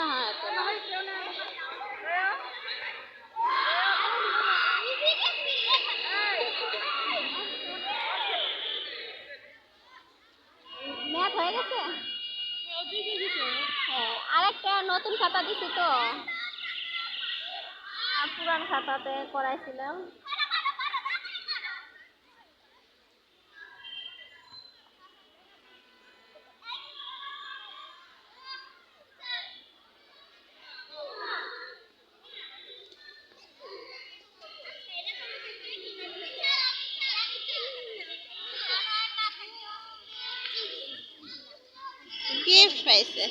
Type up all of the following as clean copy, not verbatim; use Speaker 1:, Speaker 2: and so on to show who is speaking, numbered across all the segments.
Speaker 1: মনে হয় এত না। ম্যাথ হয়ে গেছে। হ্যাঁ, আরেকটা নতুন খাতা দিছি তো, পুরান খাতাতে করাইছিলাম। গিফট পাইছে।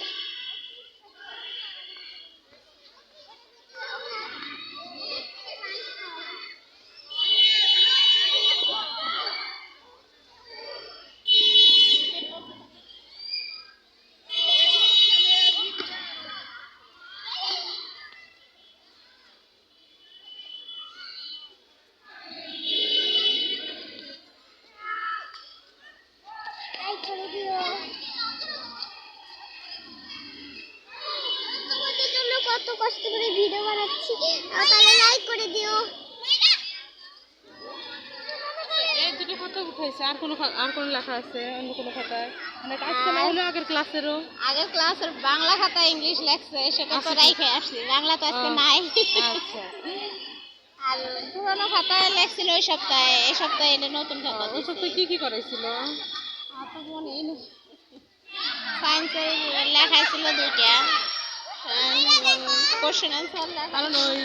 Speaker 1: কত কষ্ট করে ভিডিও বানাচ্ছি, তাহলে লাইক করে দিও।
Speaker 2: এই দুটো খাতা উঠাইছে, আর কোনো লেখা আছে অন্য কোনো খাতায়? মানে আজকে না হলো আগের
Speaker 1: ক্লাসের বাংলা খাতা ইংলিশ লেখছে, সেটা তো রাইখে আসছি, বাংলা তো আজকে নাই।
Speaker 2: আচ্ছা।
Speaker 1: আর পুরোনো খাতায় লেখছিল ওই সপ্তাহে, এই সপ্তাহে এটা নতুন খাতা।
Speaker 2: ওই সপ্তাহে কি করাইছিল?
Speaker 1: সায়েন্সের লেখাইছিল 2টা কোশ্চেন আনসার।
Speaker 2: কারণ ওই